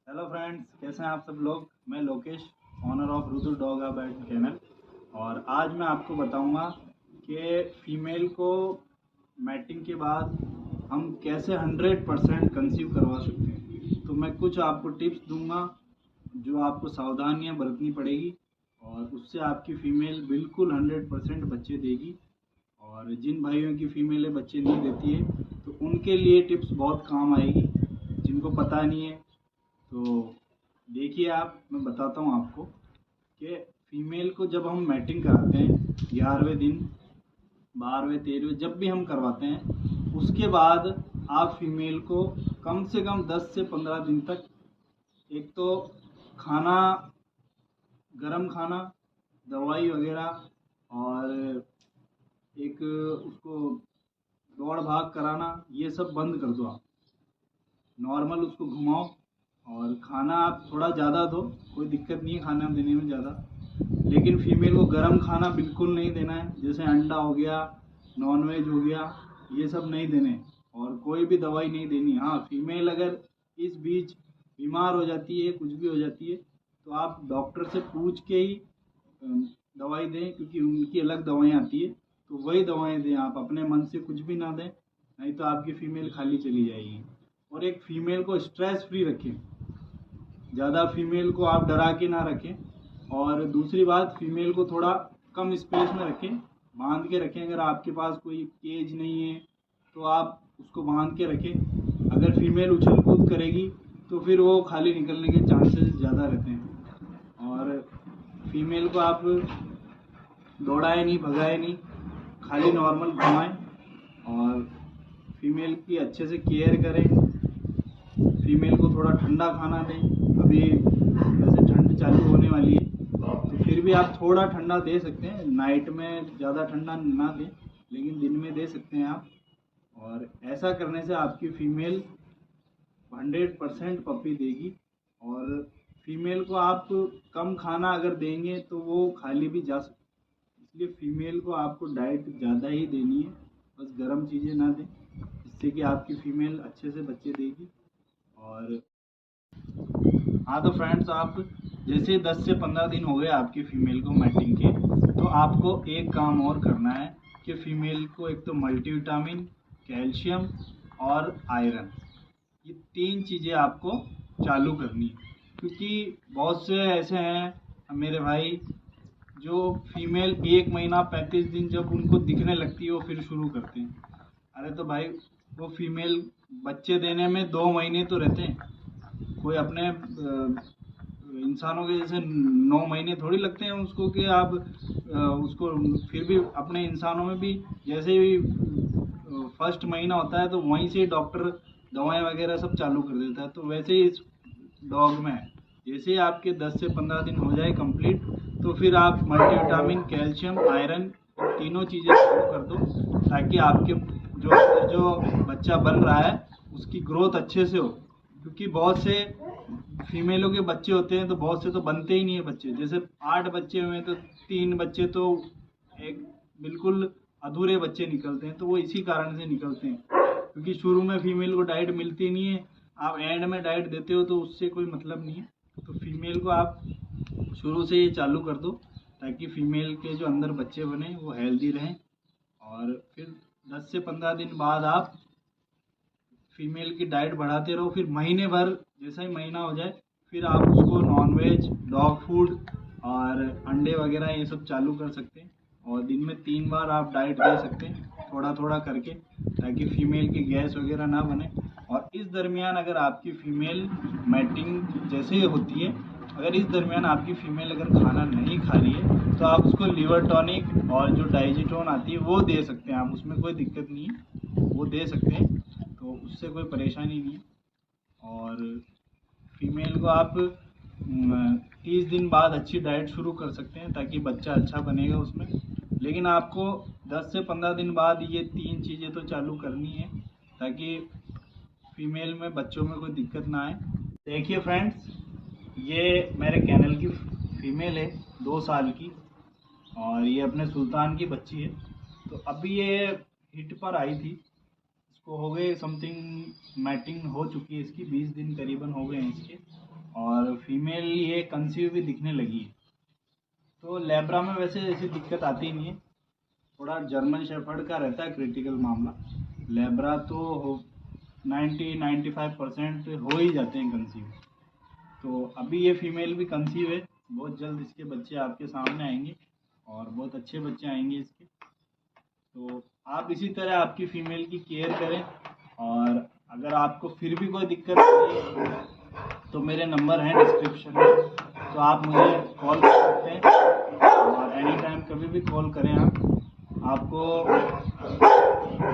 Hello friends, कैसे हैं आप सब लोग। मैं Lokesh, owner of Rudra dog bat channel. और आज मैं आपको बताऊंगा कि फीमेल को मैटिंग के बाद हम कैसे 100% कंसीव करवा सकते हैं। तो मैं कुछ आपको टिप्स दूंगा जो आपको सावधानियां बरतनी पड़ेगी और उससे आपकी फ़ीमेल बिल्कुल 100% बच्चे देगी। और जिन भाइयों की फ़ीमेलें बच्चे नहीं देती है तो उनके लिए टिप्स बहुत काम आएगी, जिनको पता नहीं है। तो देखिए, मैं बताता हूँ आपको कि फीमेल को जब हम मैटिंग कराते हैं 11वें दिन, 12वें, 13वें, जब भी हम करवाते हैं, उसके बाद आप फीमेल को कम से कम 10 से 15 दिन तक एक तो खाना, गरम खाना, दवाई वगैरह और एक उसको दौड़ भाग कराना, ये सब बंद कर दो। आप नॉर्मल उसको घुमाओ और खाना आप थोड़ा ज़्यादा दो, कोई दिक्कत नहीं है खाना देने में ज़्यादा। लेकिन फीमेल को गर्म खाना बिल्कुल नहीं देना है, जैसे अंडा हो गया, नॉनवेज हो गया, ये सब नहीं देने। और कोई भी दवाई नहीं देनी। हाँ, फीमेल अगर इस बीच बीमार हो जाती है, कुछ भी हो जाती है, तो आप डॉक्टर से पूछ के ही दवाई दें, क्योंकि उनकी अलग दवाएं आती है। तो वही दवाएं दें, आप अपने मन से कुछ भी ना दें, नहीं तो आपकी फ़ीमेल खाली चली जाएगी। और एक फ़ीमेल को स्ट्रेस फ्री रखें, ज़्यादा फीमेल को आप डरा के ना रखें। और दूसरी बात, फीमेल को थोड़ा कम स्पेस में रखें, बांध के रखें। अगर आपके पास कोई केज नहीं है तो आप उसको बांध के रखें। अगर फीमेल उछल कूद करेगी तो फिर वो खाली निकलने के चांसेस ज़्यादा रहते हैं। और फीमेल को आप दौड़ाए नहीं, भगाए नहीं, खाली नॉर्मल घुमाएं और फीमेल की अच्छे से केयर करें। फीमेल को थोड़ा ठंडा खाना दें। अभी वैसे ठंड चालू होने वाली है, तो फिर भी आप थोड़ा ठंडा दे सकते हैं। नाइट में ज़्यादा ठंडा ना दें, लेकिन दिन में दे सकते हैं आप। और ऐसा करने से आपकी फ़ीमेल 100% पपी देगी। और फीमेल को आप कम खाना अगर देंगे तो वो खाली भी जा सकती है। इसलिए फ़ीमेल को आपको डाइट ज़्यादा ही देनी है, बस गर्म चीज़ें ना दें, जिससे कि आपकी फ़ीमेल अच्छे से बच्चे देगी। और हाँ, तो फ्रेंड्स, आप जैसे 10 से 15 दिन हो गए आपकी फ़ीमेल को मैटिंग के, तो आपको एक काम और करना है कि फ़ीमेल को एक तो मल्टीविटामिन, कैल्शियम और आयरन, ये 3 चीज़ें आपको चालू करनी है। क्योंकि बहुत से ऐसे हैं मेरे भाई, जो फीमेल 1 महीना 35 दिन जब उनको दिखने लगती है वो फिर शुरू करते हैं। अरे तो भाई, वो फीमेल बच्चे देने में 2 महीने तो रहते हैं। कोई अपने इंसानों के जैसे 9 महीने थोड़ी लगते हैं उसको कि आप उसको। फिर भी अपने इंसानों में भी जैसे ही फर्स्ट महीना होता है तो वहीं से डॉक्टर दवाएं वगैरह सब चालू कर देता है। तो वैसे ही इस डॉग में है, जैसे ही आपके 10 से 15 दिन हो जाए कंप्लीट, तो फिर आप मल्टीविटामिन, कैल्शियम, आयरन, तीनों चीज़ें शुरू कर दो, ताकि आपके जो जो बच्चा बन रहा है उसकी ग्रोथ अच्छे से हो। क्योंकि बहुत से फीमेलों के बच्चे होते हैं तो बहुत से तो बनते ही नहीं है बच्चे। जैसे 8 बच्चे हुए तो 3 बच्चे तो एक बिल्कुल अधूरे बच्चे निकलते हैं। तो वो इसी कारण से निकलते हैं, क्योंकि शुरू में फीमेल को डाइट मिलती नहीं है। आप एंड में डाइट देते हो तो उससे कोई मतलब नहीं है। तो फीमेल को आप शुरू से ये चालू कर दो, ताकि फीमेल के जो अंदर बच्चे बने वो हेल्दी रहें। और फिर 10 से 15 दिन बाद आप फीमेल की डाइट बढ़ाते रहो। फिर महीने भर, जैसा ही महीना हो जाए, फिर आप उसको नॉनवेज, डॉग फूड और अंडे वगैरह ये सब चालू कर सकते हैं। और दिन में 3 बार आप डाइट दे सकते हैं, थोड़ा थोड़ा करके, ताकि फीमेल की गैस वगैरह ना बने। और इस दरमियान अगर आपकी फ़ीमेल मैटिंग जैसे ही होती है, अगर इस दरमियान आपकी फ़ीमेल अगर खाना नहीं खा रही है तो आप उसको लिवर टॉनिक और जो डाइजिटोन आती है वो दे सकते हैं आप। उसमें कोई दिक्कत नहीं है, वो दे सकते हैं, तो उससे कोई परेशानी नहीं है। और फीमेल को आप 30 दिन बाद अच्छी डाइट शुरू कर सकते हैं, ताकि बच्चा अच्छा बनेगा उसमें। लेकिन आपको 10 से 15 दिन बाद ये 3 चीज़ें तो चालू करनी है, ताकि फीमेल में बच्चों में कोई दिक्कत ना आए। देखिए फ्रेंड्स, ये मेरे कैनल की फीमेल है, 2 साल की, और ये अपने सुल्तान की बच्ची है। तो अभी ये हिट पर आई थी, इसको हो गए समथिंग, मैटिंग हो चुकी है इसकी 20 दिन करीबन हो गए हैं इसके। और फीमेल ये कंसीव भी दिखने लगी है। तो लेब्रा में वैसे ऐसी दिक्कत आती नहीं है, थोड़ा जर्मन शेफर्ड का रहता है क्रिटिकल मामला। लेब्रा तो 90-95% हो ही जाते हैं कंसीव। तो अभी ये फीमेल भी कंसीव है, बहुत जल्द इसके बच्चे आपके सामने आएंगे और बहुत अच्छे बच्चे आएंगे इसके। तो आप इसी तरह आपकी फ़ीमेल की केयर करें, और अगर आपको फिर भी कोई दिक्कत है तो मेरे नंबर हैं डिस्क्रिप्शन में, तो आप मुझे कॉल कर सकते हैं और एनी टाइम कभी भी कॉल करें आपको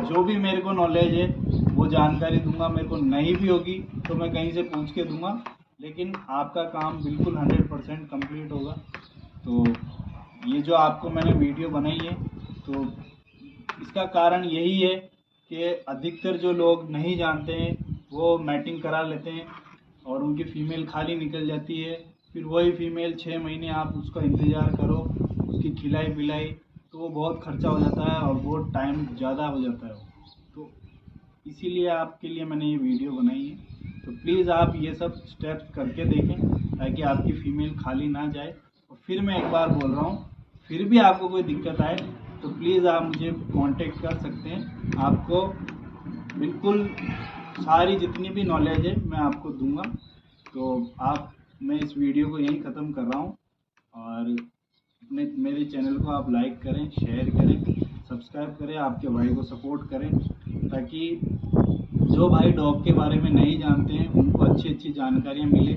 जो भी मेरे को नॉलेज है वो जानकारी दूंगा। मेरे को नहीं भी होगी तो मैं कहीं से पूछ के दूंगा, लेकिन आपका काम बिल्कुल 100% कंप्लीट होगा। तो ये जो आपको मैंने वीडियो बनाई है, तो इसका कारण यही है कि अधिकतर जो लोग नहीं जानते हैं वो मैटिंग करा लेते हैं और उनकी फ़ीमेल खाली निकल जाती है। फिर वही फ़ीमेल 6 महीने आप उसका इंतज़ार करो, उसकी खिलाई पिलाई, तो वो बहुत खर्चा हो जाता है और बहुत टाइम ज़्यादा हो जाता है। तो इसीलिए आपके लिए मैंने ये वीडियो बनाई है। तो प्लीज़ आप ये सब स्टेप्स करके देखें ताकि आपकी फ़ीमेल खाली ना जाए। और फिर मैं एक बार बोल रहा हूँ, फिर भी आपको कोई दिक्कत आए तो प्लीज़ आप मुझे कांटेक्ट कर सकते हैं। आपको बिल्कुल सारी जितनी भी नॉलेज है मैं आपको दूंगा। तो मैं इस वीडियो को यहीं ख़त्म कर रहा हूँ, और मेरे चैनल को आप लाइक करें, शेयर करें, सब्सक्राइब करें, आपके भाई को सपोर्ट करें, ताकि जो भाई डॉग के बारे में नहीं जानते हैं उनको अच्छी अच्छी जानकारियाँ मिले,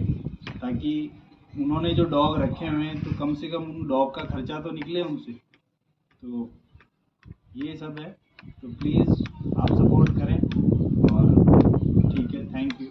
ताकि उन्होंने जो डॉग रखे हुए हैं तो कम से कम उन डॉग का खर्चा तो निकले उनसे। तो ये सब है, तो प्लीज़ आप सपोर्ट करें। और ठीक है, थैंक यू।